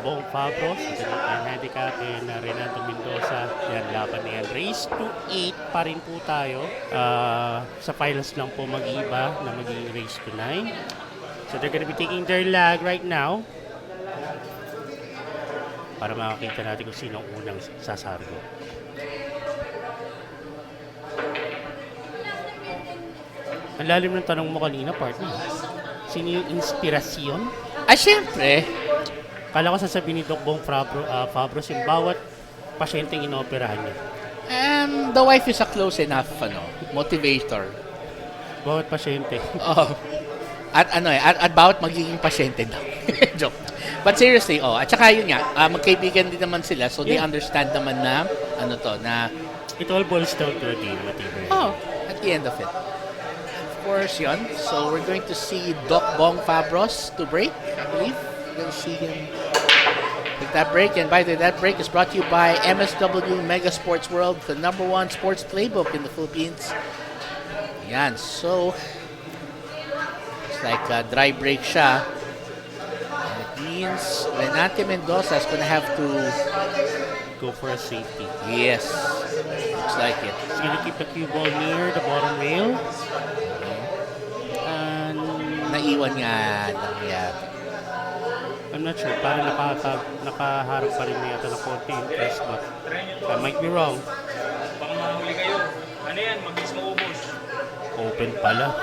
Bong Fabros, ang handicap, and Renato Mendoza. Yan, laban na yan. Race to 8 pa rin po tayo. Sa finals lang po mag-iba na magiging race to 9. So they're gonna be taking their lag right now para makakita natin kung sino ang unang sasargo. Ang lalim ng tanong mo kanina, partner. Sino yung inspirasyon? Ay, syempre. Kala ko sasabihin ni Doc Bong Fabros yung bawat pasyenteng inoperahan niya. The wife is a close enough motivator. Bawat pasyente. Oh. At bawat magiging pasyente daw. Joke. But seriously, at saka yun nga, magkaibigan din naman sila, so they understand naman na, na, It all boils down to a deal, whatever. at the end of it. Of course, yun. So we're going to see Doc Bong Fabros to break, I believe. We're going to see him take that break. And by the way, that break is brought to you by MSW Mega Sports World, the #1 sports playbook in the Philippines. Yan, so it's like a dry break siya. And it means Renate Mendoza is gonna have to Go for a safety. yes, looks like it. He's gonna keep the cue ball near the bottom rail. And Naiwan nga nangyari. I'm not sure, parang nakaharap pa rin yata ng konti yung press, but I might be wrong. Baka mahuli kayo. Ano yan? Mabilis maubos. Open pala.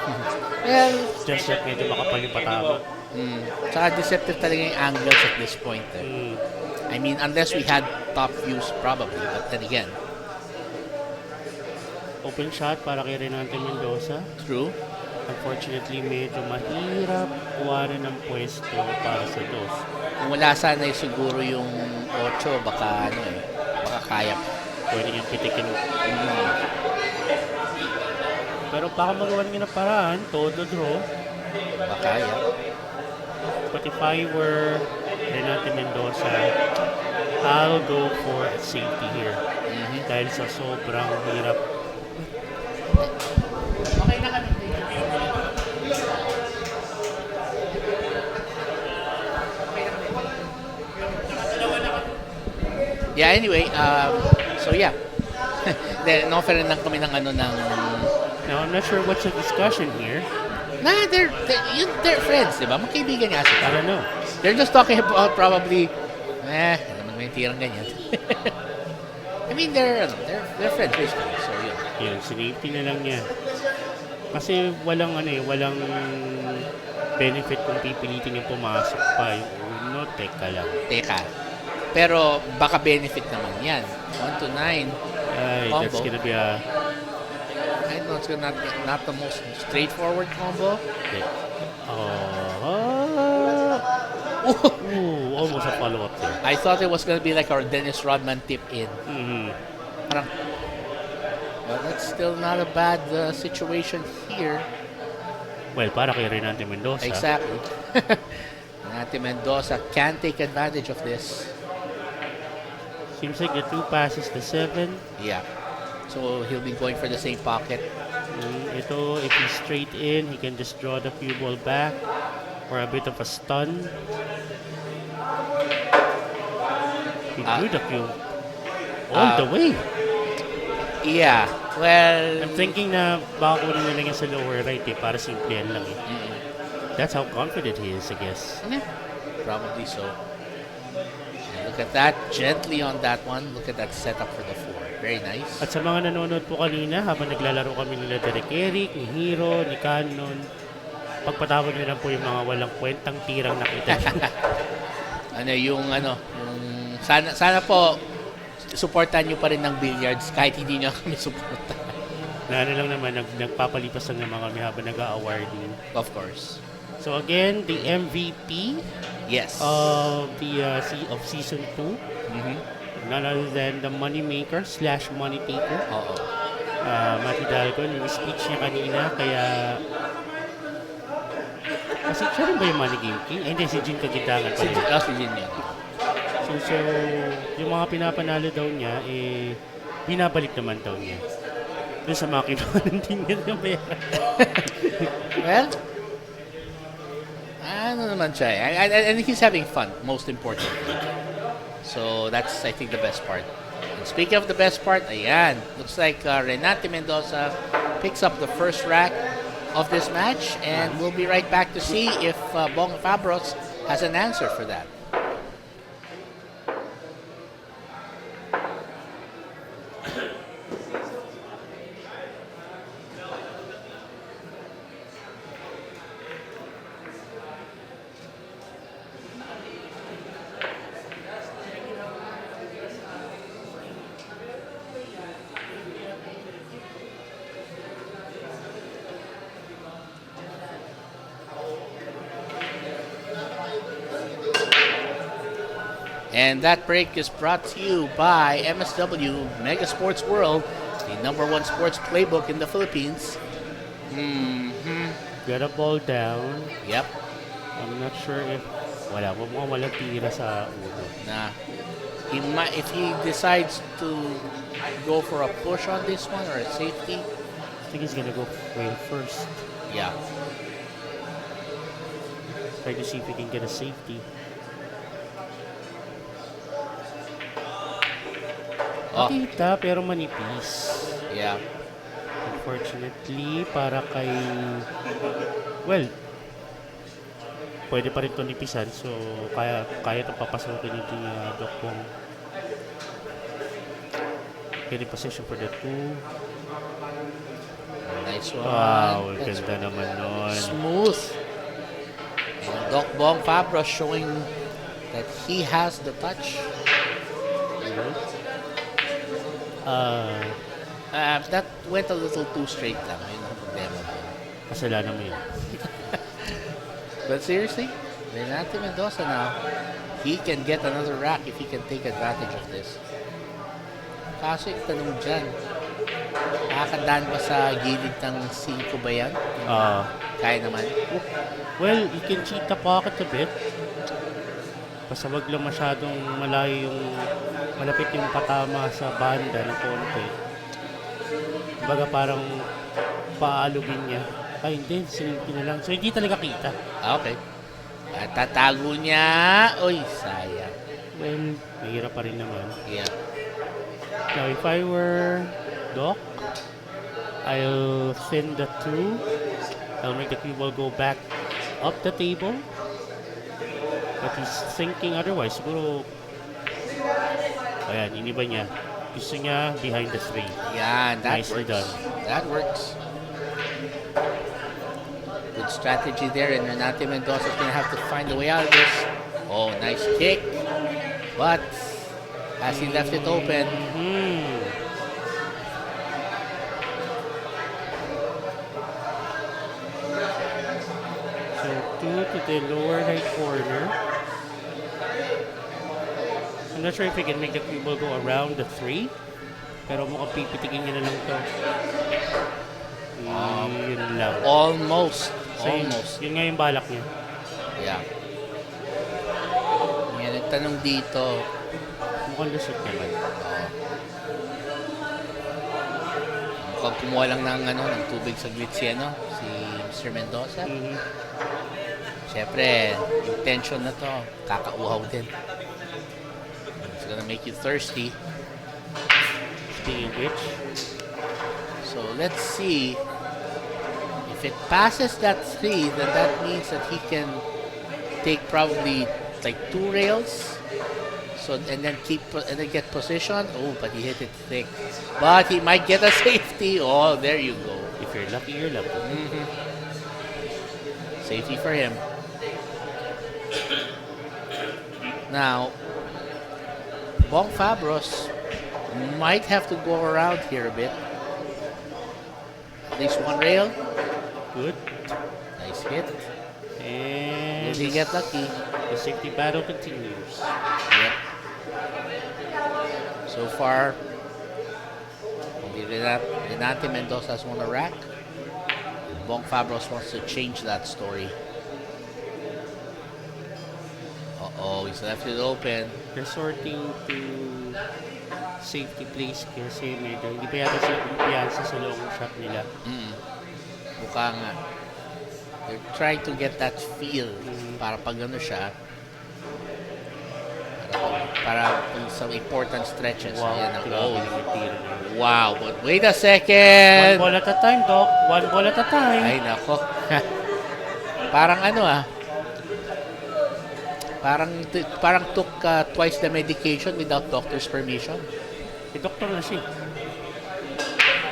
Well, Just that medyo makapal yung patama. Tsaka deceptive talaga yung angles at this point. I mean, unless we had top views probably, but then again, Open shot para kay Renate Mendoza. true. Unfortunately, medyo mahirap kuwanan ng pwesto para sa dos. Kung wala sana siguro yung 8, baka baka kaya. Pwede niyang pitikin. Pero baka magawa niya ng paraan, todo draw. Baka kaya. But if I were Renate Mendoza, I'll go for a safety here. Dahil sa sobrang hirap. Okay na kami. Yeah, anyway, so yeah. Then, offer lang kami ng ng Now, I'm not sure what's the discussion here. they're friends, di ba? Magkaibigan nga I sila. don't know. They're just talking about probably, naman may tirang ganyan. I mean, they're friends basically, so yun. Yun, sinafety na lang niya. Kasi walang walang benefit kung pipilitin yung pumasok pa. Yung teka lang. Teka. Pero baka benefit naman yan. 1 to 9. Ay, that's Combo. gonna be a... I know it's not the most straightforward combo. Almost a follow-up there. I thought it was gonna be like our Dennis Rodman tip in. Parang, well, that's still not a bad situation here. Well, para kay Renate Mendoza. Exactly. Renate Mendoza can take advantage of this. Seems like the 2 passes the 7. Yeah. So he'll be going for the same pocket. Ito, if he's straight in, he can just draw the cue ball back for a bit of a stun. He drew the cue all the way. Yeah. Well, I'm thinking na baka kunin na lang yan sa lower right para simple lang eh. That's how confident he is, I guess. yeah, probably so. Look at that. Gently on that one. Look at that setup for the 4. Very nice. At sa mga nanonood po kanina, habang naglalaro kami nila Derek Eric, ni Hero, ni Canon, pagpatawag nyo lang po yung mga walang kwentang tirang nakita nyo. yung sana po supportan nyo pa rin ng billiards kahit hindi nyo kami supportan. Na lang naman, nagpapalipas lang naman kami habang nag-awarding. Of course. So again, the MVP Yes. of season 2, none other than the moneymaker / money taker, Oo. Matty Dalcon, yung speech niya kanina, kaya kasi siya rin ba yung money game king? Hindi, si Jin Kagitangan pa yun. Si Jin yan. So, yung mga pinapanalo daw niya, binabalik naman daw niya. Doon sa mga kinuha ng tingin niya. Well, Ano naman siya eh. And he's having fun, most importantly. So that's, I think, the best part. And speaking of the best part, ayan, looks like Renate Mendoza picks up the first rack of this match, and we'll be right back to see if Bong Fabros has an answer for that. And that break is brought to you by MSW Mega Sports World, the #1 sports playbook in the Philippines. Got a ball down. Yep. I'm not sure if mukhang walang tira sa ulo. Nah. If he decides to go for a push on this one or a safety, I think he's gonna go rail first. yeah. Try to see if he can get a safety. Oh, Kita pero manipis. yeah. Unfortunately, para kay... Well, pwede pa rin ito nipisan. So, kaya itong papasukin ni Doc Bong. Getting position for the 2. Nice one. Wow, That's ganda naman nun. smooth. And Doc Bong Fabros showing that he has the touch. That went a little too straight lang. Yun ang problema ko. Kasalanan mo yun. But seriously, Renate Mendoza now, he can get another rack if he can take advantage of this. Kaso yung tanong dyan, nakakandaan ba sa gilid ng 5 ba yan? Kaya naman. Well, you can cheat the pocket a bit. Basta wag lang masyadong malayo yung malapit yung patama sa banda ng konti. Baga parang paalugin niya. Ay, hindi. Sinilipin na lang. So, hindi talaga kita. Okay. At tatago niya. Uy, sayang. Well, mahirap pa rin naman. Yeah. Now, if I were Doc, I'll thin the 2. I'll make the cue ball go back up the table. But he's thinking otherwise. Siguro, ayan, iniba niya. Gusto niya behind the 3. Yeah, that Nicely works. done. That works. Good strategy there, and Renate Mendoza is going to have to find a way out of this. Oh, nice kick. But, as he left it open, So, 2 to the lower right corner. I'm not sure if he can make the cue ball go around the 3. Pero mukhang pipitikin niya na lang to. Yun lang. almost. So, Almost. Yun nga yung balak niya. Yeah. Yan, nagtanong dito. Mukhang lusot naman. Mukhang kumuha lang ng tubig sa si Mr. Mendoza. Siyempre, yung tension na to, kakauhaw din. It's gonna make you thirsty. Speaking of which, So let's see. If it passes that 3, then that means that he can take probably like 2 rails. So and then get position. Oh, but he hit it thick. But he might get a safety. Oh, there you go. if you're lucky, you're lucky. Safety for him. Now, Bong Fabros might have to go around here a bit. At least 1 rail. Good. Nice hit. And Will he get lucky? the safety battle continues. Yep. So far, only Renate Mendoza has won a rack. Bong Fabros wants to change that story. Uh-oh, he's left it open. Resorting to safety plays kasi medyo hindi pa yata sila kumpiyansa sa long shot nila. Mukha nga. They're trying to get that feel para pag ano siya, para sa important stretches. Wow, Ayan ang grabe yung tiro niya. Wow, but wait a One second. ball at a time, Doc. One ball at a time. Ay, nako. Parang ano parang took twice the medication without doctor's permission. Eh, doktor na siya.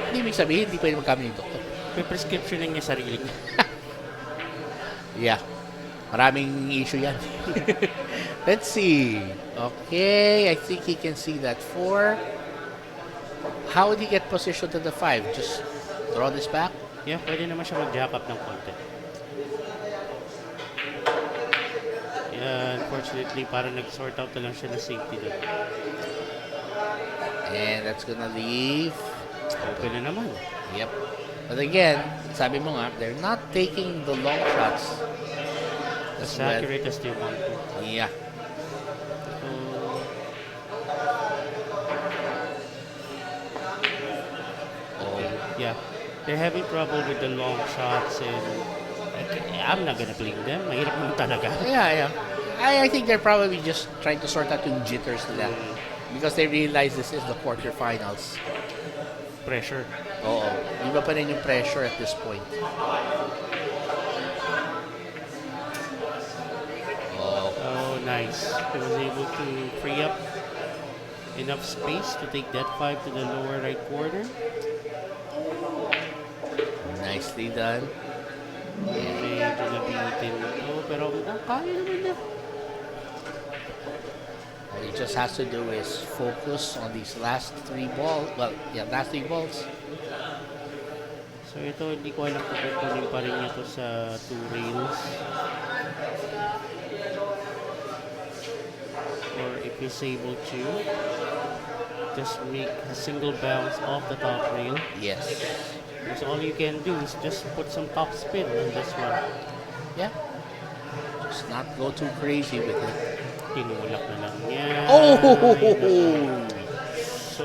Hindi ibig sabihin, hindi pwede magkami ng doktor. May prescription lang niya sarili niya. Yeah. Maraming issue yan. Let's see. Okay, I think he can see that 4. How would he get positioned to the 5? Just throw this back? Yeah, pwede naman siya mag-jack up ng konti. Yeah, unfortunately, parang nag-sort out na lang siya na safety doon. And that's gonna leave. Open na naman. Yep. But again, sabi mo nga, they're not taking the long shots. As well. accurate as they want to. Yeah. So, Oh. yeah. They're having trouble with the long shots and I'm not gonna blame them. Mahirap naman talaga. Yeah. I think they're probably just trying to sort out yung jitters nila. Because they realize this is the quarterfinals. Pressure. Oo. Iba pa rin yung pressure at this point. Oh, nice. He was able to free up enough space to take that 5 to the lower right corner. Nicely done. Medyo nabitin ito, pero kaya naman niya. All he just has to do is focus on these last 3 balls. Well, yeah, last 3 balls. So ito, hindi ko alam kung kukunin pa rin niya ito sa 2 rails. Or if he's able to just make a single bounce off the top rail. Yes. Because all you can do is just put some top spin on this one. Yeah. Just not go too crazy with it. Tinulak na lang niya. Oh! Ay, naku. So,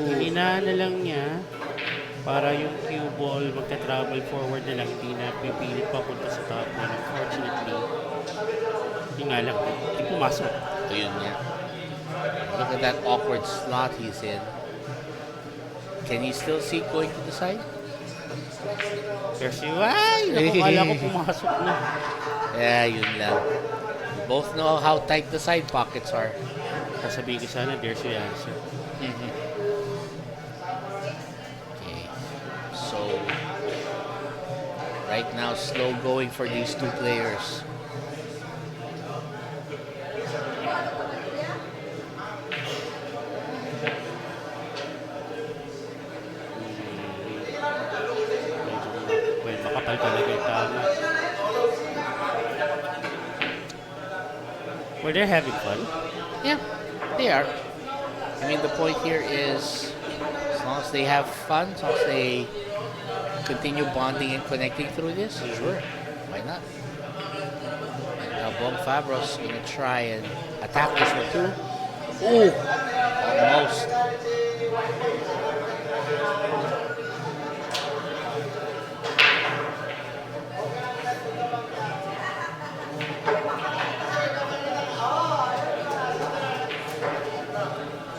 hinina na lang niya para yung cue ball magka-travel forward na lang, hindi na pipilit papunta sa top rail. Unfortunately, hindi nga lang, hindi pumasok. Ayun niya. Look at that awkward slot he's in. Can he still see going to the side? Kasi, ay, nakakala ko pumasok na. Yeah, yun lang. We both know how tight the side pockets are. Sasabihin ko sana, there's your answer. Okay. So, right now, slow going for these 2 players. Well, makapal talaga yung tama. Well, they're having fun. Yeah, they are. I mean, the point here is, as long as they have fun, as long as they continue bonding and connecting through this, sure, why not? And now Bong Fabros gonna try and attack this one too. Ooh, almost.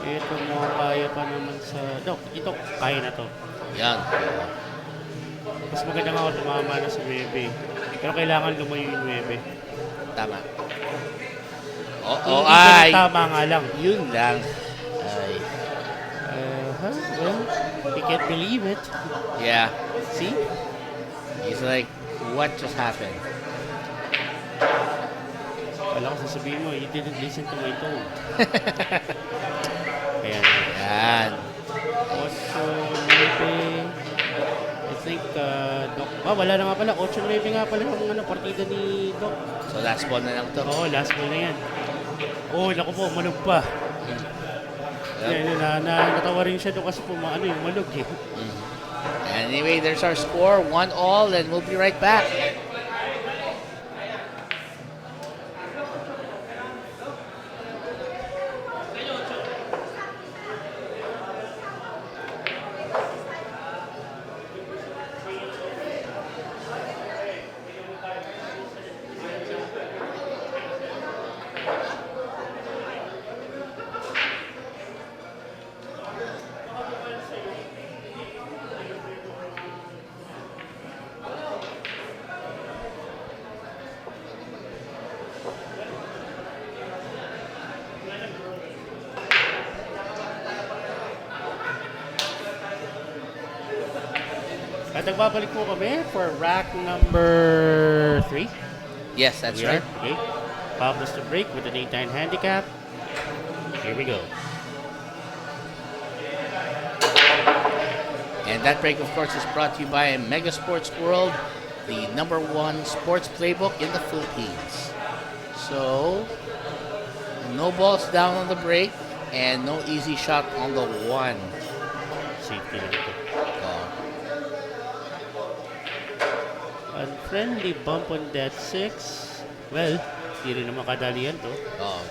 Ito mo, kaya pa naman sa... Dok, ito, kaya na to. Yan. Mas maganda nga ako tumama na sa 9. Pero kailangan lumayo yung 9. Tama. Hindi Ay! tama nga lang. Yun lang. Ay. Well, you can't believe it. Yeah. See? He's like, what just happened? Wala ko sasabihin mo, you didn't listen to my tone. Ayan. Yan. 8-9. I think, Doc. Wala na nga pala. 8-9 nga pala yung partida ni Doc. So last ball na lang to. Oo, last ball na yan. Oh, naku po, malog pa. Yep. Natawa rin siya doon kasi yung malog eh. Anyway, there's our score. 1-1, and we'll be right back. At nagbabalik po kami for rack number 3. Yes, that's We are. right. Okay. Pablos to break with an 8-9 handicap. Here we go. And that break, of course, is brought to you by Mega Sports World, the #1 sports playbook in the Philippines. So, no balls down on the break and no easy shot on the 1. Safety lang ito. Oh, Unfriendly bump on that 6. Well, hindi rin naman kadali yan to. oh.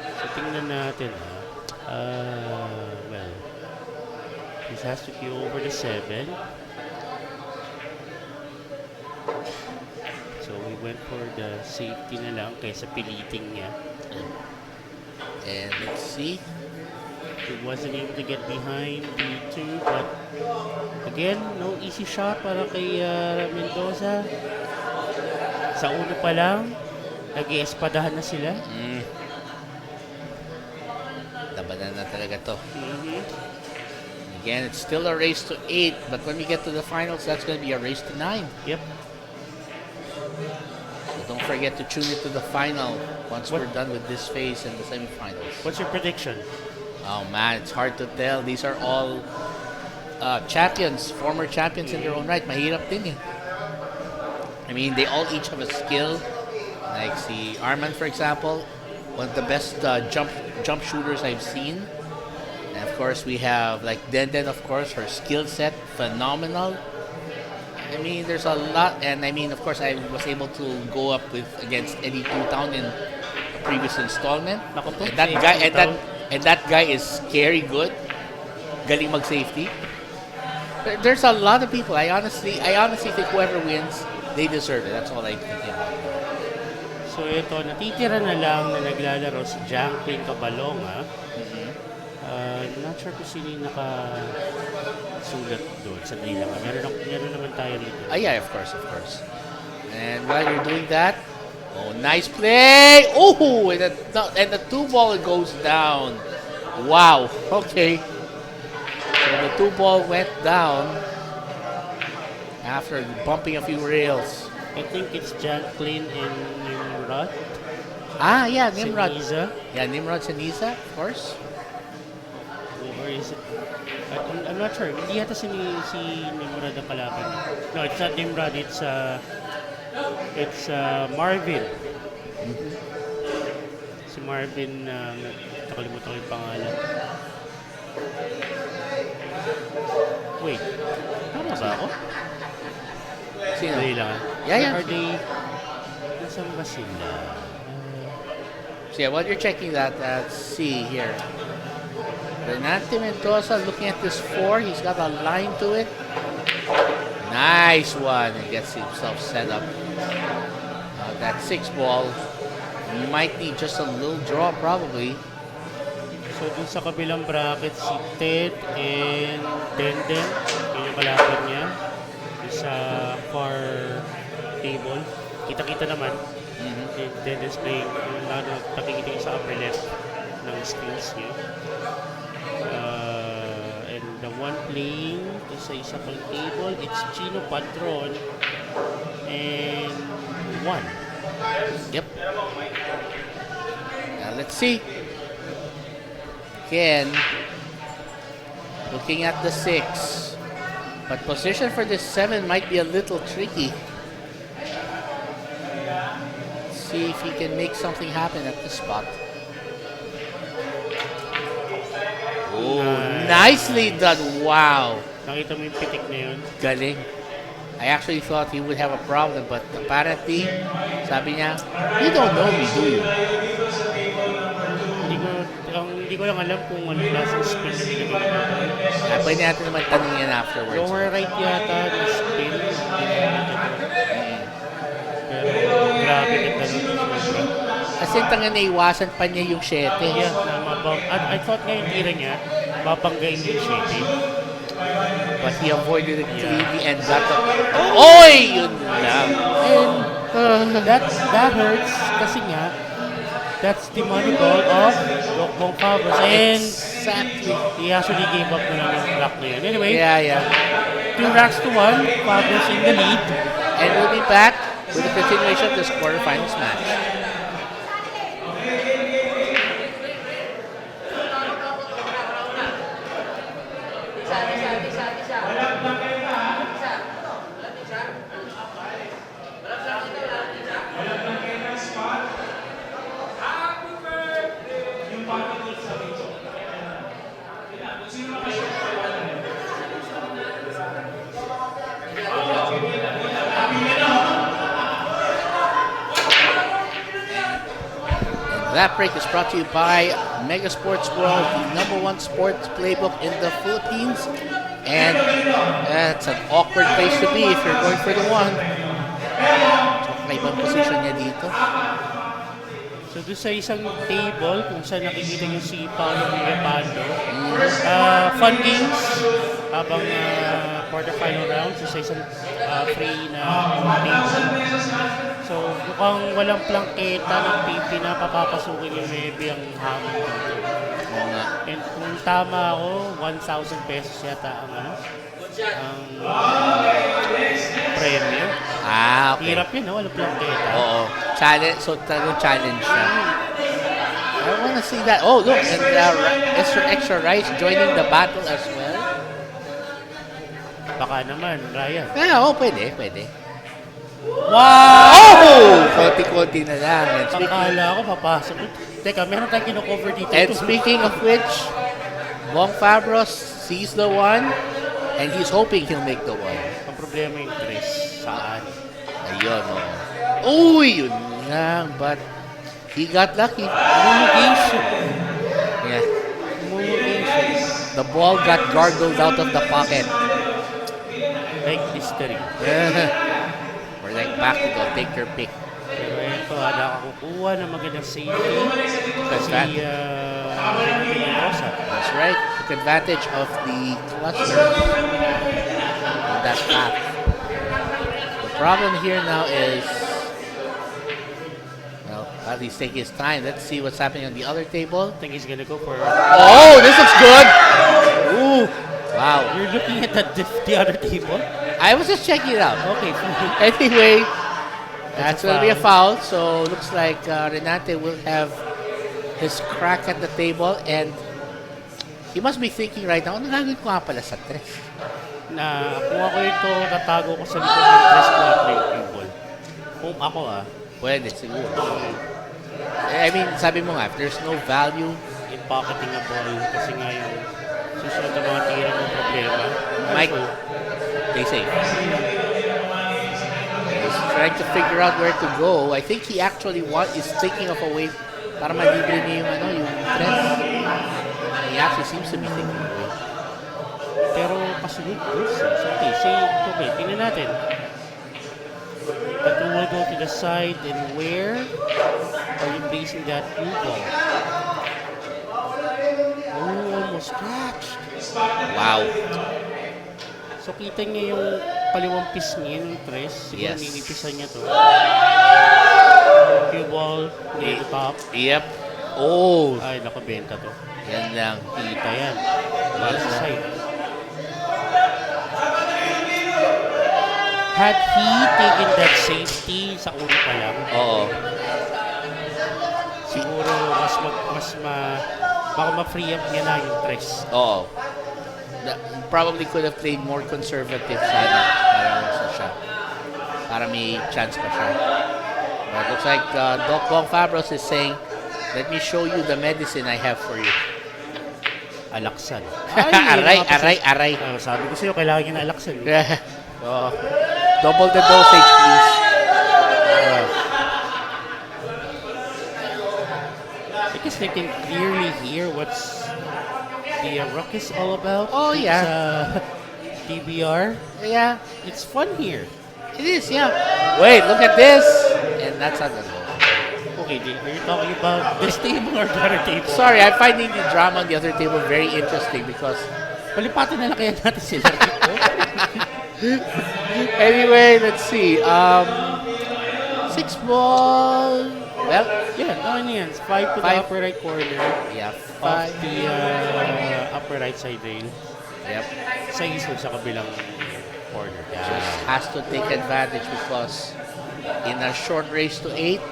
So, tingnan natin ha. Well, this has to be over the 7. So, we went for the safety na lang kaysa piliting niya. And let's see. He wasn't able to get behind the 2, but again, no easy shot para kay Mendoza. Sa uno pa lang, nag-iespadahan na sila. Labanan na talaga to. Mhm. Again, it's still a race to 8, but when we get to the finals, that's going to be a race to 9. Yep. So don't forget to tune into the final once What- we're done with this phase and the semifinals. What's your prediction? Oh man, it's hard to tell. These are all champions, former champions in their own right. Mahirap din eh. I mean, they all each have a skill. Like see Arman, for example, one of the best jump shooters I've seen. And of course, we have like Denden, of course, her skill set phenomenal. I mean, there's a lot, and I mean, of course, I was able to go up with against Eddie Town in a previous installment. Naku po, And that si guy, Eddie Town. and that guy is scary good. Galing mag safety. There's a lot of people. I honestly think whoever wins, they deserve it. That's all I'm thinking about. So ito, natitira na lang na naglalaro si Janklin Cabalonga. Not sure kung sino yung nakasulat doon sa nila. Meron naman tayo dito. Yeah, of course. And while you're doing that, oh, nice play! Oh, and the 2 ball goes down. Wow. Okay. So the 2 ball went down after bumping a few rails. I think it's Janklin and Nimrod. Yeah, Nimrod. Seniza. Yeah, Nimrod Seniza, of course. Or is it... I'm not sure. Hindi yata si Nimrod ang kalaban. No, it's not Nimrod. It's Marvin. Si Marvin, nakalimutan ko yung pangalan. Wait. Tama ba ako? Sino? Dali lang. Yeah. Are they... Nasaan ba sila? So yeah, while you're checking that, let's see here. Renante Mendoza looking at this 4. He's got a line to it. Nice one. He gets himself set up. That 6 ball might need just a little draw probably. So, dun sa kabilang bracket, si Ted and Denden. Yun yung kalaban niya. Yung sa far table. Kita-kita naman. Denden's playing. Nakikita yung sa upper left ng skills niya. And the one playing sa isa pang table, it's Chino Patron and 1. Yep. Now let's see. Again, looking at the 6. But position for this 7 might be a little tricky. Let's see if he can make something happen at this spot. Oh, nicely done. Wow. Nakita mo yung pitik na yun? Galing. I actually thought he would have a problem, but apparently, sabi niya, you don't know me, do you? Hindi ko lang alam kung ano klaseng spin na ginagawa. Pwede natin naman tanungin afterwards. Lower right yata ng spin. Pero grabe ka tanong. Kasi tangan naiwasan pa niya yung 7. Yeah, I thought nga yung tira niya, babanggain yung 7. But he avoided it cleanly and got the... Oy! Yun lang. And that hurts kasi nga, That's the money ball of Doc Bong Fabros. And Exactly. he actually gave up na lang yung block na yun. Anyway, Yeah. 2 racks to 1. Fabros in the lead. And we'll be back with the continuation of this quarterfinals match. That break is brought to you by Mega Sports World, the #1 sports playbook in the Philippines. And that's an awkward place to be if you're going for the one. So, kaibang position niya dito. So doon sa isang table kung saan nakikita yung si Paolo Villapando, fun games habang quarterfinal round sa isang free na table. So mukhang walang plangketa ng PP na papapasukin yung maybe ang hamon dito. Oo nga. And kung tama ako, 1,000 pesos yata ang premyo. Okay. Hirap yun, walang plangketa. Oo. Challenge. So, talagang challenge siya. I wanna see that. Oh, look. And extra rice joining the battle as well. Baka naman, Ryan. Pwede. Wow! Oh! Konti-konti na lang. Akala ko papasok. Teka, meron tayong kino-cover dito. And speaking of which, Bong Fabros sees the one and he's hoping he'll make the one. Ang problema yung tres. Saan? Ayun, oh. Uy, yun lang. But he got lucky. Mumugation. Yeah. Mumugation. The ball got gargled out of the pocket. Like history. Or like back to go, take your pick. Pero ito, nakakukuha ng magandang safety. That's Si that. Rosa. That's right. Took advantage of the cluster on that path. The problem here now is, well, he's taking his time. Let's see what's happening on the other table. I think he's gonna go for... Oh, this looks good. Ooh, wow. You're looking at the other table? I was just checking it out. Okay. Anyway, that's a going to be a foul. foul. So looks like Renate will have his crack at the table, and he must be thinking right now, ano gagawin ko nga pala sa tres? Na kung ako ito, tatago ko sa likod ng 3-4 yung table. Kung ako Pwede, siguro. I mean, sabi mo nga, if there's no value, in pocketing a ball kasi nga yung susunod na mga tira ng problema. Mike, they say. He's trying to figure out where to go. I think he actually is thinking of a way para malibre niya yung tres. He actually seems to be thinking of a way. Pero pasunod this. So, okay, tingnan natin. The two will go to the side, and where are you placing that blue ball? Oh, almost scratched. Wow. So, kita niya yung kaliwang piece niya, yung tres. Siguro Yes. ninipisan niya to. Cue ball, near the top. Yep. Oh, Ay, nakabenta to. yan lang. Kita yan. Wala sa side. Had he taken that safety sa una pa lang, Oo. siguro baka ma-free up niya na yung tres. Oo. Probably could have played more conservative sana para siya. Para may chance pa siya. But looks like Doc Bong Fabros is saying, let me show you the medicine I have for you. Alaksan. Aray. Sabi ko sa'yo, kailangan niya na alaksan. Oh. Double the dosage, please. I guess they can clearly hear what's the ruckus all about. Oh, yeah. Sa DBR. Yeah, It's fun here. it is, yeah. Wait, look at this. And that's not the goal. Okay, are you talking about this table or the other table? Sorry, I'm finding the drama on the other table very interesting because Palipatin na lang kaya natin sila. anyway, let's see. 6 ball. Well, Yeah, ano yan? 5 to the Five. upper right corner yeah, of 5. the upper right side rail. Yep. Sa iso sa kabilang corner. Just Yeah. has to take advantage because in a short race to 8,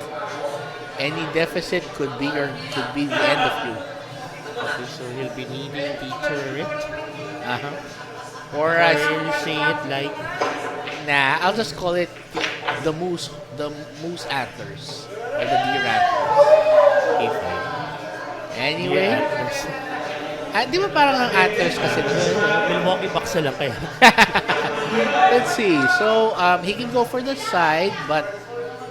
any deficit could be the end of you. Okay, so he'll be needing the turret. Uh-huh. Or Or say it like nah, I'll just call it the moose antlers or the deer antlers. okay, fine. Anyway, Yeah, di ba parang ang antlers kasi Milwaukee Bucks na lang kaya. let's see. So he can go for the side, but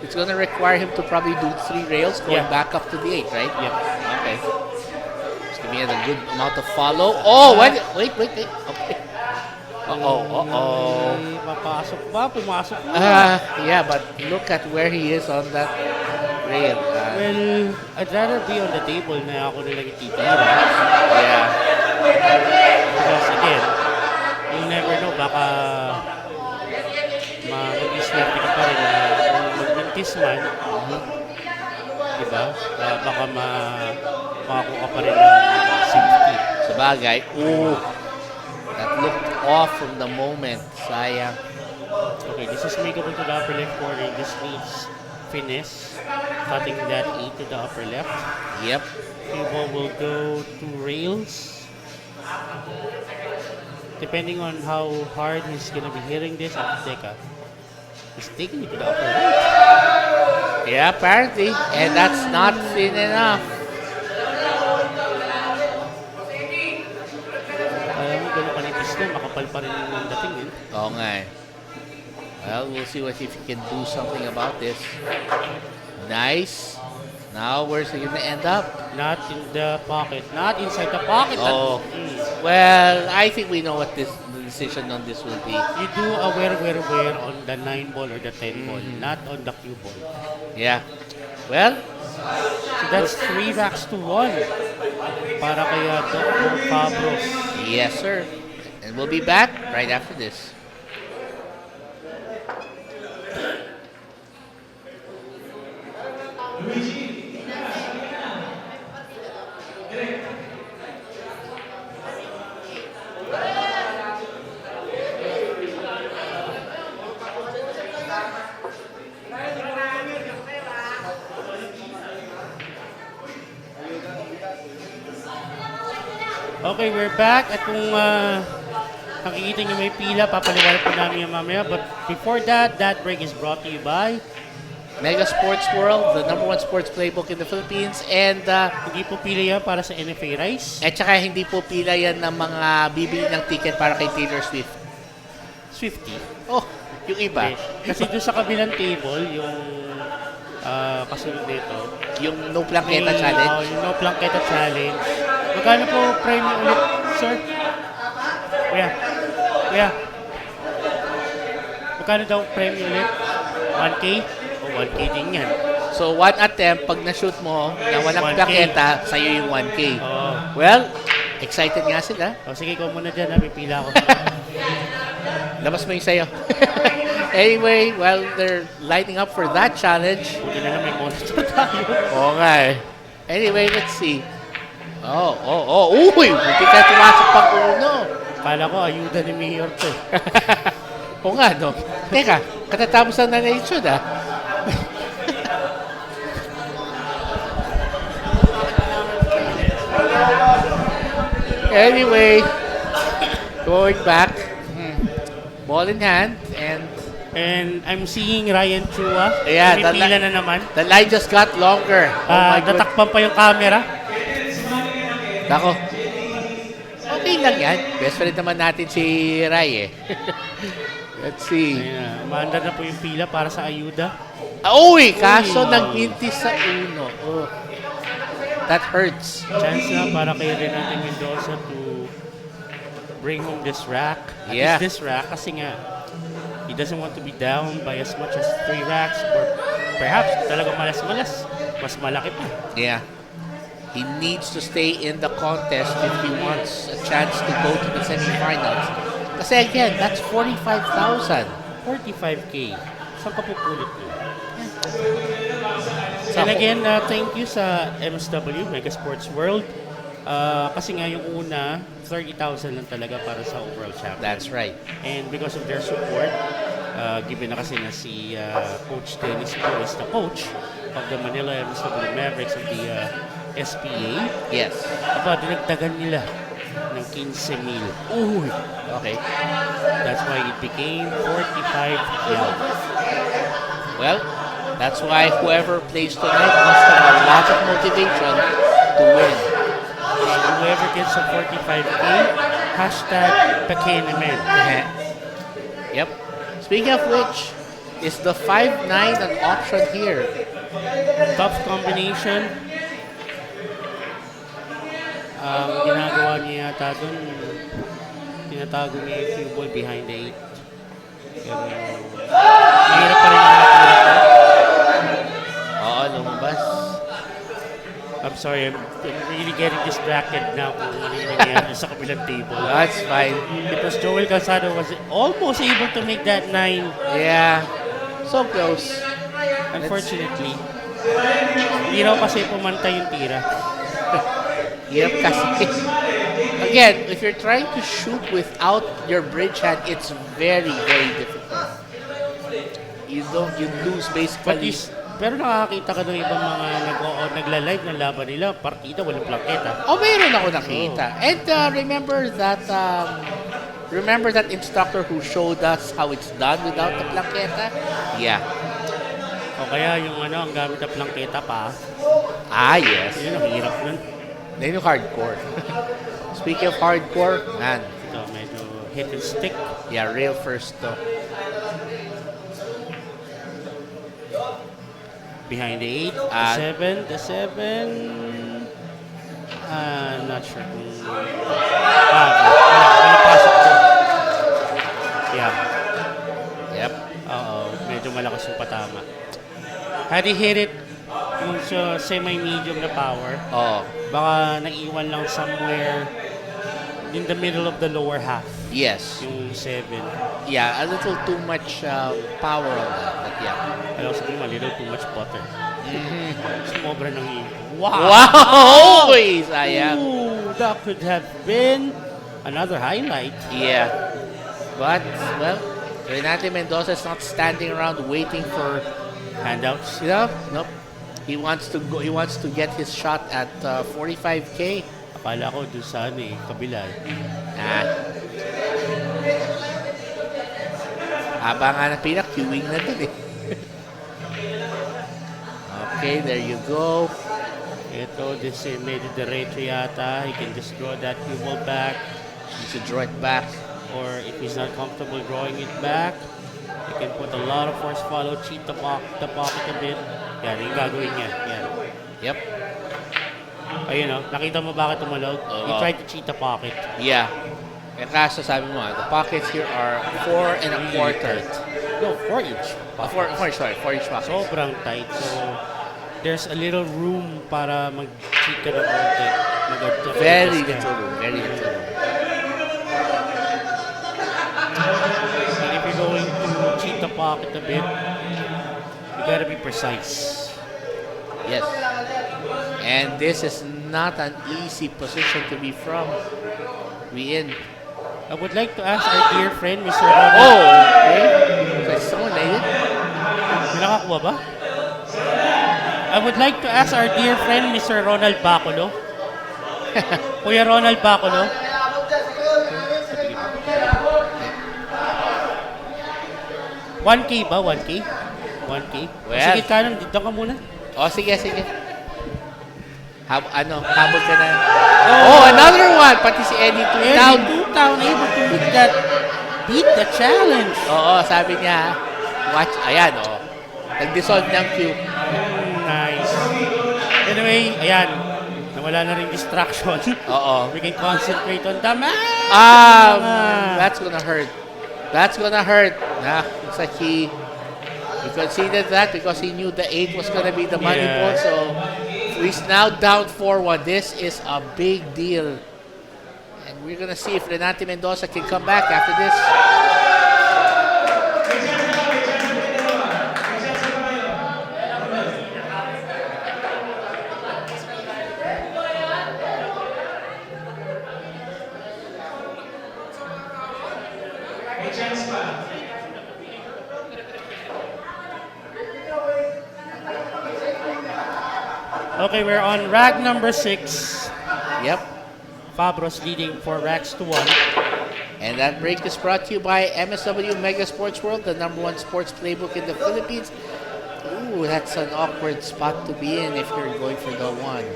it's gonna require him to probably do 3 rails going Yeah. back up to the 8, right? Yep. Okay. Just give me a good amount of follow. Oh, wait. Okay. Uh-oh. Ay, papasok ba? Pumasok ba? Yeah, but look at where he is on that rail. Well, I'd rather be on the table na ako nilang ititira. Yeah. Because again, you'll never know, baka mag-iswerte ka pa rin na kung mag-mintis man, diba? Baka makakuha ka pa rin ng safety. Sabagay. Ooh. That looked off from the moment. Sayang. Okay, this is makeable to the upper left corner. This needs finesse. Cutting that 8 to the upper left. Yep. Cubo will go to rails. Depending on how hard he's gonna be hitting this, Teka, he's taking it to the upper right. Yeah, apparently. And that's not thin enough. Kaya mo, ganun kanipis na, makapal pa rin yung dating yun. Oo nga eh. Well, we'll see if he can do something about this. Nice. Now, where's he gonna end up? Not in the pocket. Not inside the pocket. Oh. Mm. Well, I think we know what the decision on this will be. You do a where on the 9 ball or the 10 ball, not on the cue ball. Yeah. Well, So that's 3 racks to 1. Para kaya Dr. Fabros. yes, sir. And we'll be back right after this. Okay, we're back. At kung nakikita nyo may pila, papaliwanag po namin yung mamaya. But before that break is brought to you by Mega Sports World, the #1 sports playbook in the Philippines. And hindi po pila yan para sa NFA Rice. at saka hindi po pila yan ng mga bibili ng ticket para kay Taylor Swift. Swifty. Oh, yung iba. Okay. Kasi doon sa kabilang table, yung kasunod nito, Yung no planketa challenge. Yung no planketa challenge. Magkano po premium ulit, sir? Kuya. Magkano daw premium ulit? 1K? O 1K din yan. So, one attempt, pag na-shoot mo na walang 1K. planketa, sa'yo yung 1K. Oo. Well, excited nga sila. O sige, ikaw muna dyan, pipila ko. Labas mo yung sayo. Anyway, while they're lining up for that challenge. Buti na lang may monitor tayo. Oo nga eh. Anyway, let's see. Uy! Buti ka tumasok pang uno. Kala ko, ayuda ni Mayor to. Oo nga, no? Teka, katatapos lang na na-issue ah. Anyway, going back, ball in hand, And I'm seeing Ryan Chua. Yeah, May pila na naman. the line just got longer. Oh my God. Natakpan pa yung camera. Nako. Okay lang yan. Best friend naman natin si Rai eh. Let's see. Ayan, umaandar na po yung pila para sa ayuda. Uy! Kaso Uy. nag-intis sa uno. Oh. That hurts. Chance na para kay Renato Mendoza to bring home this rack. At Yeah. least this rack kasi nga he doesn't want to be down by as much as 3 racks or perhaps talagang malas-malas. Mas malaki pa. Yeah. He needs to stay in the contest if he wants a chance to go to the semifinals. Kasi again, that's 45,000. 45K. Saan ka pupulot nyo? And again, thank you sa MSW, Mega Sports World. Kasi nga yung una, 30,000 lang talaga para sa overall champion. That's right. And because of their support, given na kasi na si Coach Dennis po is the coach of the Manila MSW Mavericks of the SPA, Yes. dinagdagan nila ng 15,000. Uy. Okay. That's why it became 45,000. Well, that's why whoever plays tonight must have a lot of motivation to win. And whoever gets a 45K, hashtag Pakenemen. Yep. Speaking of which, is the 5-9 an option here? Tough combination. Ang ginagawa niya yata dun, tinatago niya yung cue ball behind the 8. Pero, mahirap pa rin nakakita. Oo, lumabas. I'm sorry, I'm really getting distracted now kung ano yung nangyayari sa kabilang table. That's fine. Because Joel Calzado was almost able to make that 9. Yeah. So close. Unfortunately, hindi raw kasi pumantay yung tira. Yep, kasi. Again, if you're trying to shoot without your bridge hand, it's very, very difficult. You lose But basically. pero nakakita ka ng ibang mga nagla-live ng laban nila, partida, walang plaketa. Oh, mayroon ako nakita. And remember that instructor who showed us how it's done without the plaqueta? Yeah. O kaya yung ang gamit ng plaketa pa, Ah, yes. yun ang hirap nun. Then yung hardcore. Speaking of hardcore, man, Ito, medyo hit and stick. yeah, real first to. Behind the 8, the 7. Not sure kung... wala pasok to. Yeah. Yep. Medyo malakas yung patama. Had he hit it yung sa semi-medium na power, Oh, baka naiwan lang somewhere in the middle of the lower half, yes. yung 7. Yeah, a little too much power on that, but yeah. Alam ko sabihin, a little too much butter. Sumobra ng Wow! Uy, sayang. Ooh, that could have been another highlight. Yeah. But, well, Renate Mendoza is not standing around waiting for, Handouts. nope. He wants to go. He wants to get his shot at 45K. Akala ko doon sa kabila. Ah. Haba nga ng pila, queuing na dun eh. Okay, there you go. Ito, this medyo diretso yata. He can just draw that cue ball back. You should draw it back. Or if he's not comfortable drawing it back, he can put a lot of force follow, cheat the pocket a bit. Yan, yung gagawin niya. Yan. Yep. Ayun nakita mo bakit tumalog? He Oo. tried to cheat the pocket. Yeah. Eh kaso sabi mo, the pockets here are 4 1/4. No, 4 inch. 4 inch pockets. Sobrang tight. So, there's a little room para mag-cheat ka ng konti. Very little room. Very little room. And if you're going to cheat the pocket a bit, you gotta be precise. Yes. And this is not an easy position to be from. I would like to ask our dear friend, Mr. Ronald. Oh, okay. So someone made it. May nakakuha ba? I would like to ask our dear friend, Mr. Ronald Baculo. Kuya Ronald Baculo. 1K ba? 1K? 1K? Well. Sige, kanan. Dito ka muna. Oh, sige. Habol ka na. Oh, another one. Pati si Eddie Down Toontown. 2 able to beat the challenge. Oo, sabi niya, watch, ayan, nag-dissolve ng queue. Nice. Anyway, ayan. Nawala na rin distraction. Oo. We can concentrate on the match. That's gonna hurt. Looks like he conceded that because he knew the 8 was gonna be the money ball. So he's now down 4-1. This is a big deal. And we're gonna see if Renate Mendoza can come back after this. Okay, we're on rack number 6. Yep. Fabros leading 4 racks to 1. And that break is brought to you by MSW Mega Sports World, the #1 sports playbook in the Philippines. Ooh, that's an awkward spot to be in if you're going for the 1.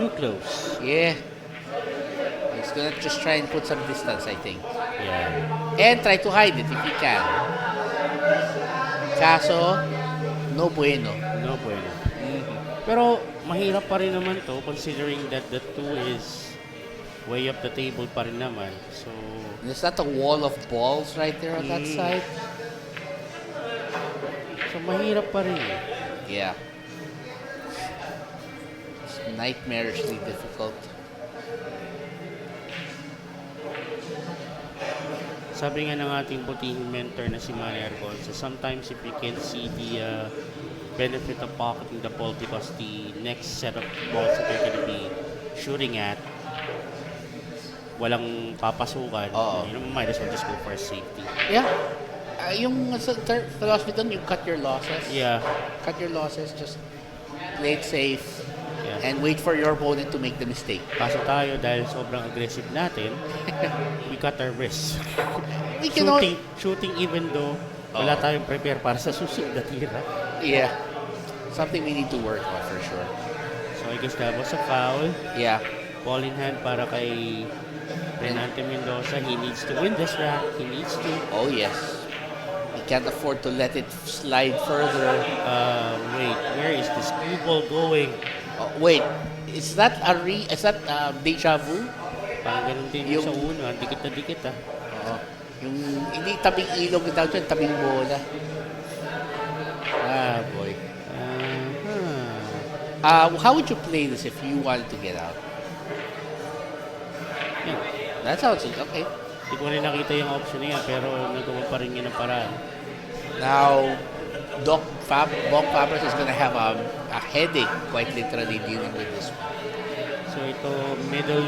Too close. Yeah. He's gonna just try and put some distance, I think. Yeah. And try to hide it if he can. Kaso, no bueno. No bueno. Pero mahirap pa rin naman to considering that the 2 is way up the table pa rin naman. So, There's not a wall of balls right there on that side. so mahirap pa rin. Yeah. It's nightmarishly difficult. Sabi nga ng ating butihing mentor na si Manny Argonza, sometimes if you can see the benefit of pocketing the ball because the next set of balls that you're going to be shooting at, walang papasukan, Oo. you know, might as well just go for safety. Yeah. Yung philosophy doon, you cut your losses. Yeah. Cut your losses, just play it safe, Yeah. and wait for your opponent to make the mistake. Kaso tayo, dahil sobrang aggressive natin, we cut our wrists. We can all, Shooting even though wala Oo. tayong prepare para sa susunod na tira. yeah, something we need to work on for sure. So I guess that was a foul. Yeah, Ball in hand para kay Renante Mendoza. He needs to win this rack. He needs to. oh yes. We can't afford to let it slide further. Wait, where is this cue ball going? Oh, wait, is that deja vu? Parang ganun din yung sa una. Dikit na dikit ah. Oo. Yung hindi tabing ilog na tawag dyan, tabing bola. Ah, boy. How would you play this if you wanted to get out? Yan. That's how it's okay. Hindi ko rin nakita yung option na yan, pero nagawa pa rin yun ng paraan. Now, Bong Fabros is gonna have a headache, quite literally, dealing with this one. So ito, middle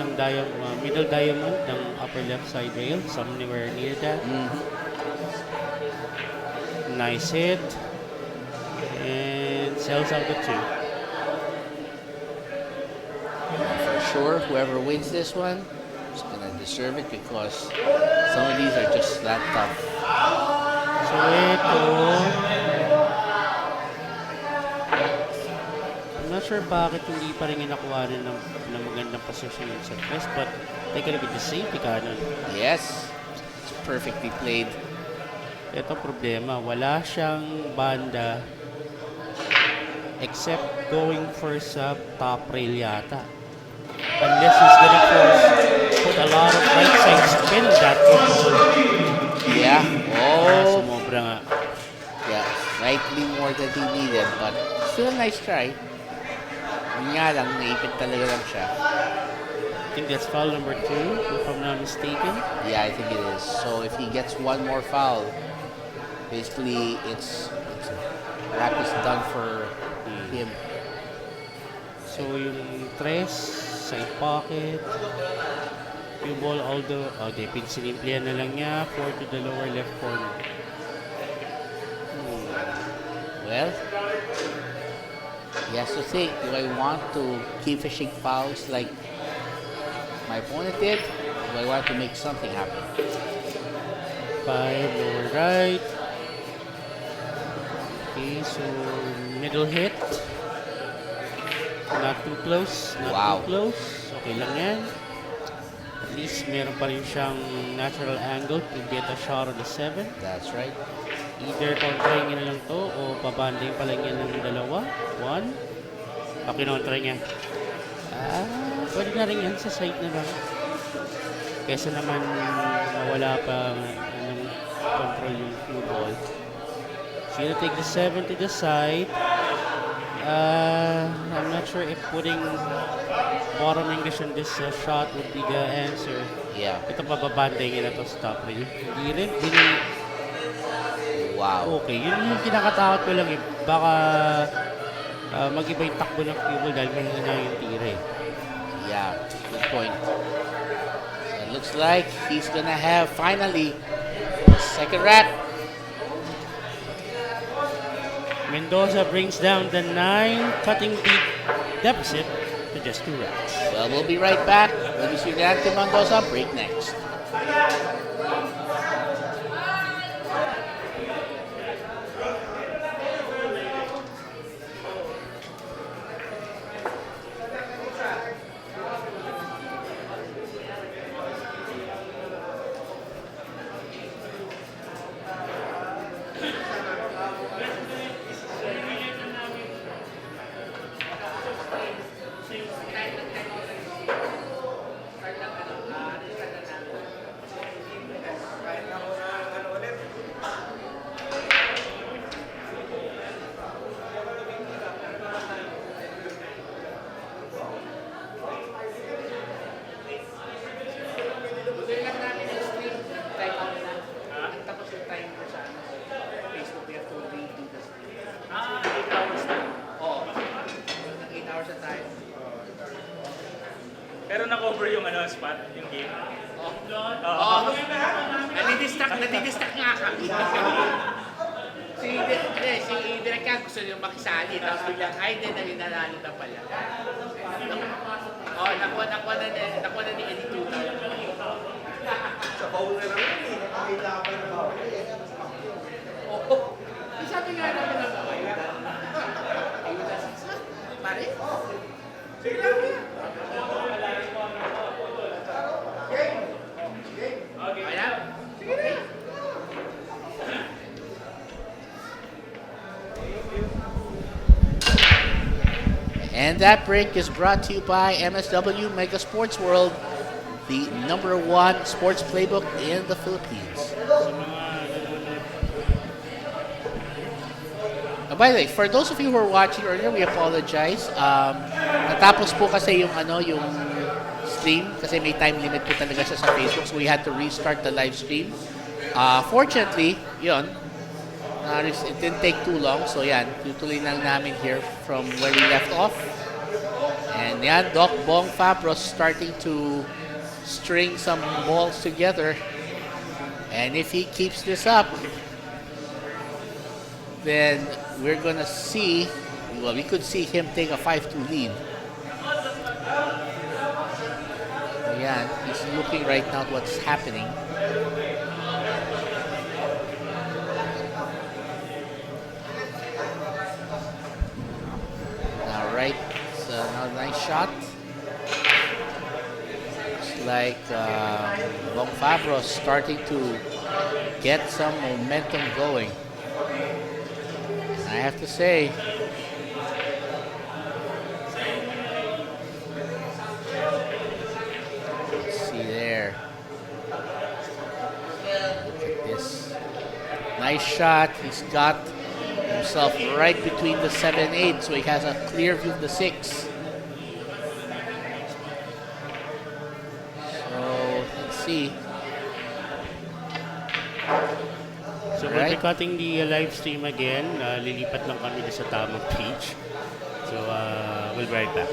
diamond ng upper left side rail, somewhere near that. Nice hit. And sells out the 2. For sure, whoever wins this one is gonna deserve it because some of these are just that tough. So ito, I'm not sure bakit hindi pa rin nakuha ng magandang position yung set rest, but they could have been the safety cannon. Yes, it's perfectly played. Ito problema, wala siyang banda except going for sa top rail yata. Unless he's gonna put a lot of right side spin that ball. Yeah. Oh, Sumobra nga. yeah. Slightly more than he needed, but still a nice try. Yun nga lang, naipit talaga lang siya. I think that's foul number 2, if I'm not mistaken. Yeah, I think it is. So if he gets one more foul, basically it's rap is done for him. So yung 3, side pocket. Yung ball, although, sinimplihan na lang niya, 4 to the lower left corner. Well, he has to think, do I want to keep fishing fouls like my opponent did? Or do I want to make something happen? 5, lower right. Okay, so middle hit. Not too close. Not Wow. too close. Okay lang yan. At least meron pa rin siyang natural angle to get a shot on the 7. That's right. Either kontrahin niya na lang to o pabanding pa lang niya ng dalawa. 1. Okay, kontra niya. Pwede na rin yan sa side na lang. Kesa naman nawala pa ng control yung cue ball. So you'll take the 7 to the side. I'm not sure if putting bottom English on this shot would be the answer. Yeah. Ito pababantay niya na to stop rail. Hindi rin. Wow. Okay, yun yung kinakatakot ko lang eh. Baka mag-iba yung takbo ng cue ball dahil mahina yung tira eh. Yeah, good point. It looks like he's gonna have finally second rack. Mendoza brings down the 9, cutting the deficit to just 2 rounds. Well, we'll be right back. We'll be seeing Anthony Mendoza break next. Ah, 8 hours na. Pero na-cover yung spot, yung game. Oo. Nadidistract nga kami. Si Direk Kang gusto nyo makisali, tapos biglang, ay, hindi, nanalo na pala. Nakuha na ni Eddie Tuta. Sa bowler naman, nakakailaban na ba? Sabi nga namin na ba? Pare? Sige lang yan. Ayan. Sige lang. And that break is brought to you by MSW Mega Sports World, the #1 sports playbook in the Philippines. Sa mga nanonood, By the way, for those of you who were watching earlier, we apologize. Natapos po kasi yung stream kasi may time limit po talaga siya sa Facebook, so we had to restart the live stream. Fortunately, yun, it didn't take too long. So yan, tutuloy lang namin here from where we left off. And yan, Doc Bong Fabros starting to string some balls together. And if he keeps this up, then we're gonna see, well, we could see him take a 5-2 lead. Ayan, he's looking right now at what's happening. All right, so another nice shot. Looks like Bong Fabros starting to get some momentum going. I have to say, let's see there. Look at this. Nice shot. He's got himself right between the 7-8, so he has a clear view of the 6. So, let's see. So we'll be Alright. cutting the live stream again. Lilipat lang kami sa tamang page. So we'll be right back.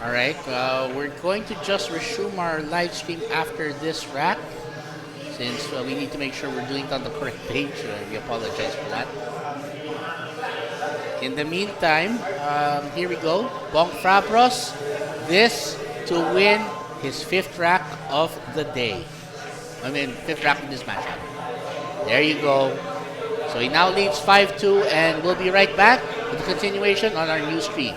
All right, we're going to just resume our live stream after this rack since we need to make sure we're doing it on the correct page. We apologize for that. In the meantime, here we go. Bong Fabros, this to win his 5th rack of the day. I mean, 5th rack of this matchup. There you go. So he now leads 5-2, and we'll be right back with the continuation on our new stream.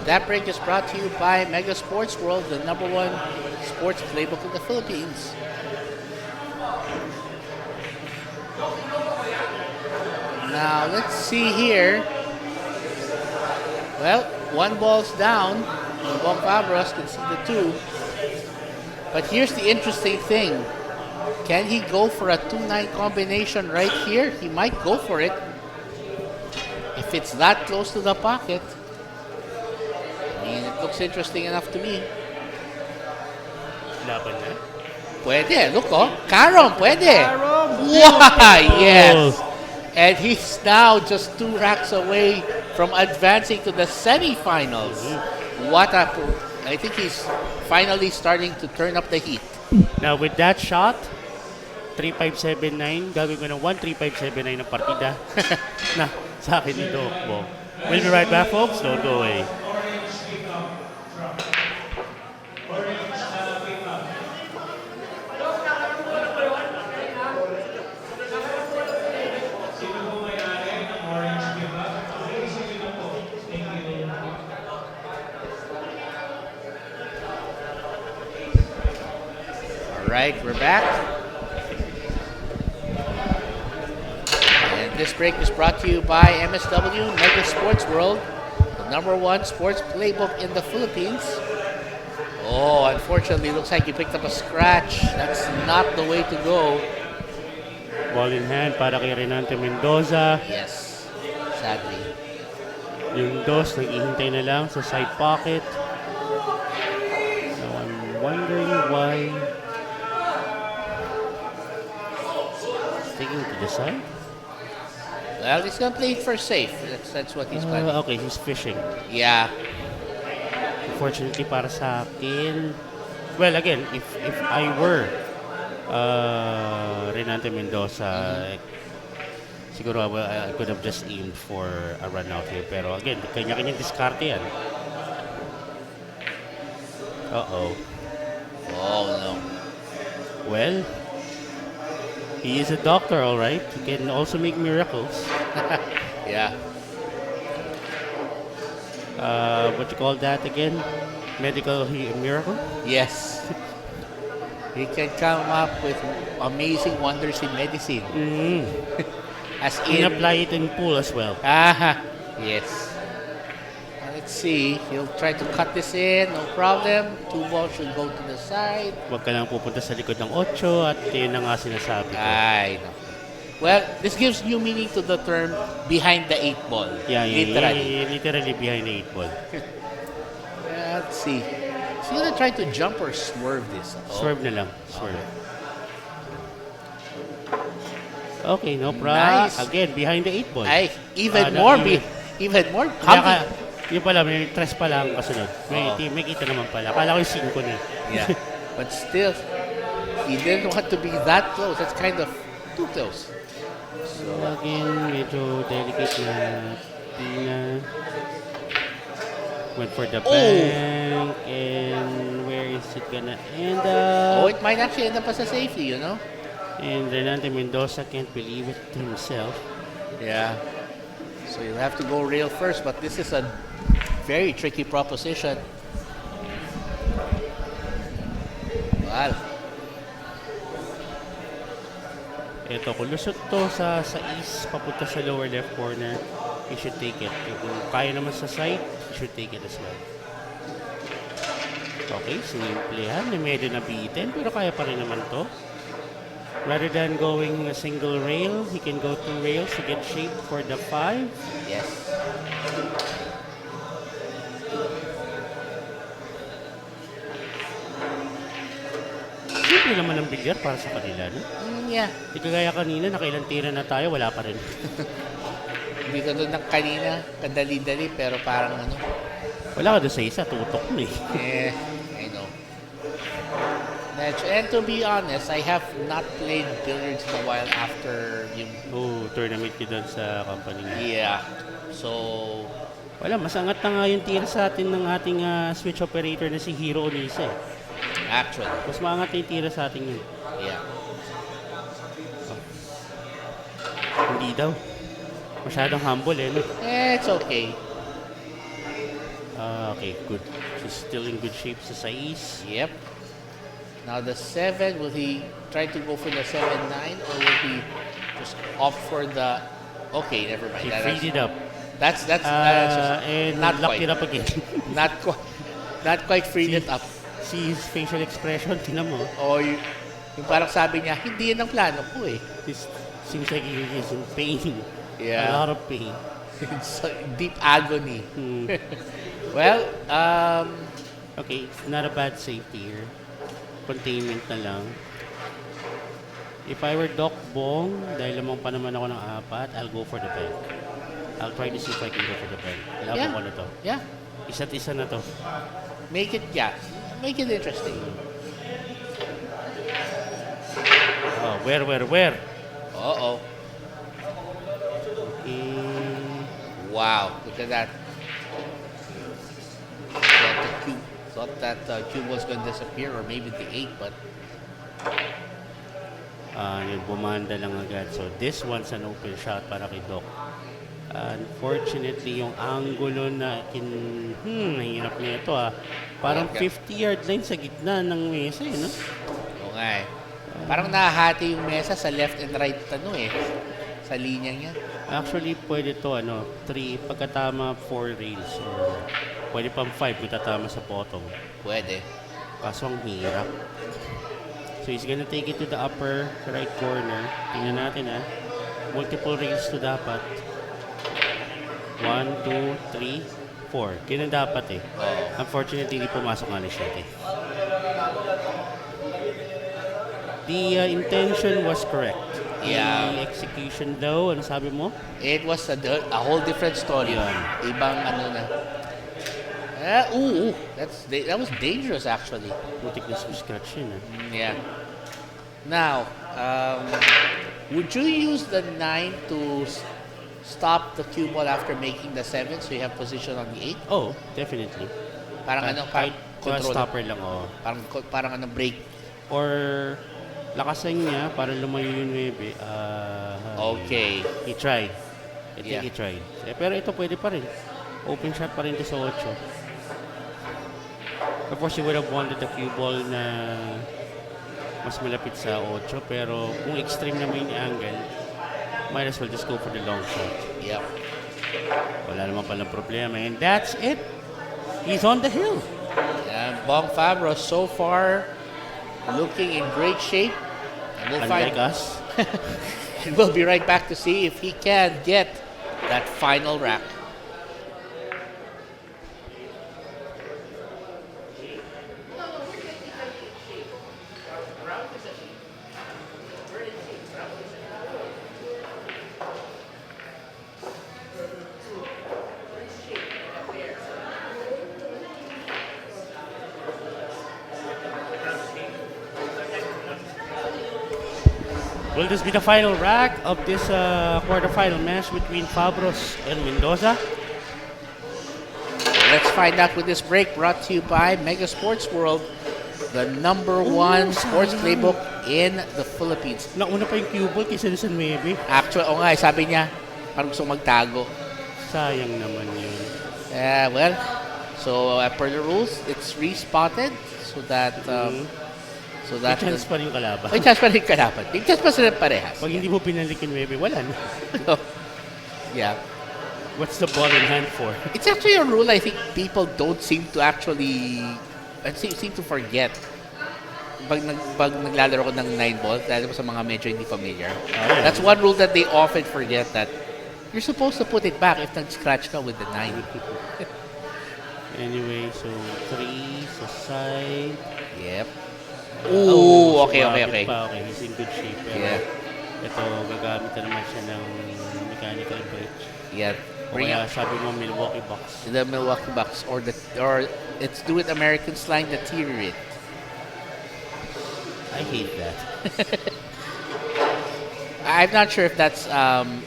That break is brought to you by Mega Sports World, the #1 sports playbook in the Philippines. Now, let's see here. Well, 1 ball's down. And Bong Fabros can see the 2. But here's the interesting thing. Can he go for a 2-9 combination right here? He might go for it. If it's that close to the pocket. It looks interesting enough to me. Laban na. Pwede. Look, oh. Karom, pwede. Karom! Why? Yes. And he's now just 2 racks away from advancing to the semifinals. What a... I think he's finally starting to turn up the heat. Now with that shot, 3-5-7-9, gagawin ko ng 1-3-5-7-9 ng partida. Na, sa akin ito. Bong. We'll be right back, folks. Don't go away. Right, we're back. And this break is brought to you by MSW Mega Sports World, the #1 sports playbook in the Philippines. Oh, unfortunately, looks like you picked up a scratch. That's not the way to go. Ball in hand para kay Renante Mendoza. Yes, sadly. Yung dos, naghihintay na lang sa side pocket. So I'm wondering why taking to the side? Well, he's gonna play it for safe. That's what he's planning. Okay, he's fishing. Yeah. Unfortunately para sa akin, well again, if I were Renante Mendoza, siguro I could have just aimed for a run out here. Pero again, kanya-kanyang diskarte yan. Uh-oh. Oh, no. Well, he is a doctor, all right. He can also make miracles. Yeah. What you call that again? Medical miracle? Yes. He can come up with amazing wonders in medicine. As He in... can apply it in pool as well. Yes. Let's see. He'll try to cut this in. No problem. 2 balls should go to the side. Huwag ka lang pupunta sa likod ng 8 at yun na nga sinasabi ko. Ay, no. Well, this gives new meaning to the term behind the 8 ball. Yeah, Literally. literally behind the 8 ball. Let's see. Is he gonna try to jump or swerve this? Swerve na lang. Swerve. Okay, no problem. Nice. Again, behind the 8 ball. Ay, even more. Even more. Kaya yung pala, may 3 pa lang kasunod. May kita naman pala. Akala ko yung 5 na. Yeah. But still, he didn't want to be that close. That's kind of too close. So again, medyo delicate na Tina. Went for the bank. And where is it gonna end Oh, up? it might actually end up as a safety, you know? And Renante Mendoza can't believe it himself. Yeah. So you'll have to go rail first, but this is a very tricky proposition. Well, Ito, kung lusot to sa east, papunta sa lower left corner, you should take it. Kung kaya naman sa side, you should take it as well. Okay, simple yan. Medyo nabitin, pero kaya pa rin naman to. Rather than going a single rail, he can go 2 rails to get shape for the 5. yes. Simple naman ang bilyar para sa kanila, no? Yeah. Di kagaya kanina, nakailang tira na tayo, wala pa rin. Hindi ka doon ng kanina, kadali-dali, pero parang ano. Wala ka doon sa isa, tutok mo eh. I know. And to be honest, I have not played billiards in a while after yung... Oh, tournament nyo doon sa company niya. Yeah. So, Wala, mas angat na nga yung tira sa atin ng ating switch operator na si Hiro Onisa eh. actually, Mas maangat na yung tira sa atin yun. yeah. Hindi daw. Masyadong humble eh, no? It's okay. Okay, good. She's still in good shape sa sais. Yep. Now the 7, will he try to go for the 7-9 or will he just opt for the... Okay, never mind. She freed it up. That's just And not locked quite. it up again. not quite freed it up. See his facial expression, tinan mo. O yung parang sabi niya, hindi yan ang plano ko eh. This seems like he is in pain. Yeah. A lot of pain. It's deep agony. Hmm. Well, Okay, it's not a bad safety here. Containment na lang. If I were Doc Bong, dahil lamang pa naman ako ng 4, I'll go for the bank. I'll try to see if I can go for the bank. Kailangan Yeah. ko na to. yeah, Isa't isa na to. make it interesting. Oh, where? Uh-oh. Wow, look at that. Thought that cube was going to disappear or maybe the 8, but Yung bumanda lang agad. So, this one's an open shot para kay Doc. Unfortunately, yung angulo na nahirap na ito Parang Okay. 50-yard line sa gitna ng mesa, no? oo nga eh. Parang nahahati yung mesa sa left and right sa linya niya. Actually, pwede to 3, pagkatama 4 rails or pwede pang 5 kung tatama sa bottom. Pwede. Kaso ang hirap. So he's gonna take it to the upper right corner. Tingnan natin multiple rails to dapat. 1, 2, 3, 4. Ganun dapat eh. Oo. Unfortunately, hindi pumasok nga ni Shet eh. The intention was correct. Yeah. The execution though, ano sabi mo? It was a whole different story. Yun. Ibang ano na. That was dangerous actually. Putik na scratch yun Yeah. Now, would you use the 9 to stop the cue ball after making the 7 so you have position on the 8? Oh, definitely. Parang Kahit control. stopper lang, Parang break. Or lakasan niya para lumayo yung 9. Okay. He tried. I think Yeah. he tried. Pero ito pwede pa rin. Open shot pa rin ito sa 8. Of course, you would have wanted the cue ball na mas malapit sa 8. Pero kung extreme naman yung angle, might as well just go for the long shot. Yep. Wala naman palang problema. And that's it. He's on the hill. And Bong Fabro so far looking in great shape. And Unlike us. And we'll be right back to see if he can get that final rack. Will this be the final rack of this quarterfinal match between Fabros and Mendoza? Let's find out with this break brought to you by Mega Sports World, the #1 sports playbook in the Philippines. Nauna pa yung cue ball kaysa sa 9. Actually, sabi niya, parang gusto magtago. Sayang naman yun. Well, so per the rules, it's respotted so that So May that's chance pa rin yung kalaban. May chance pa rin kalaban. May chance pa sila parehas. Pag hindi mo pinalikin, maybe wala na. Yeah. What's the ball in hand for? It's actually a rule I think people don't seem to actually seem to forget. Pag naglalaro ko ng 9 ball, lalo sa mga medyo hindi familiar. yeah. That's one rule that they often forget, that you're supposed to put it back if nag-scratch ka with the 9. Anyway, so 3 sa side. Yep. Ooh, okay. sumabit pa. Okay, he's in good shape. Pero Yeah. ito, gagamit na naman siya ng mechanical bridge. Yeah. O Bring kaya up sabi mo Milwaukee Bucks. the Milwaukee Bucks or let's do it American slang, the tear it. I hate that. I'm not sure if that's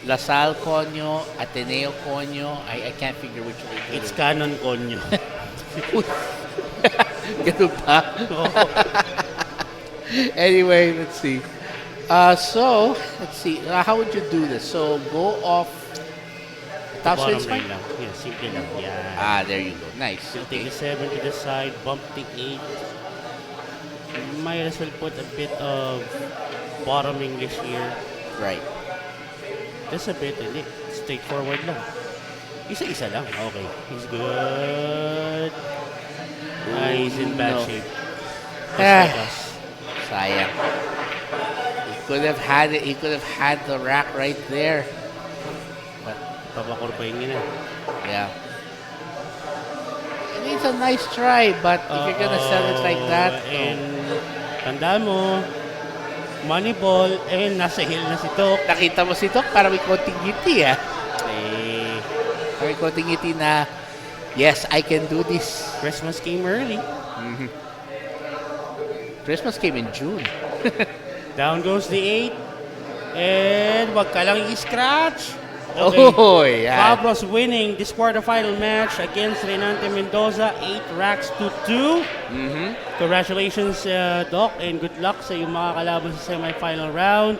LaSalle Conyo, Ateneo Conyo. I can't figure which one it It's is. canon konyo. Ganun pa? Anyway, let's see. So, let's see. How would you do this? So, go off top Bottom swing line spine? lang. Yeah, simple lang. Yeah. There you go. Nice. So take Okay. the 7 to the side, bump the 8. Might as well put a bit of bottom English here. Right. Just a bit, hindi. Straightforward lang. Isa-isa lang. Okay. He's good. He's in bad no. shape. Just Ah. like us. Sayang. He could have had it. He could have had the rack right there. But Papakurpahin niya na. yeah. I mean, it's a nice try, but if you're gonna sell it like that, And tandaan mo, money ball, nasa hill na si Tok. nakita mo si Tok, para may konting ngiti, ah. Eh, Para may konting ngiti na, yes, I can do this. Christmas came early. Christmas came in June. Down goes the 8. And wag ka lang i-scratch. Oh, yeah. Fabros winning this quarterfinal match against Renante Mendoza, 8 racks to 2. Congratulations, Doc, and good luck sa iyong mga kalaban sa semifinal round.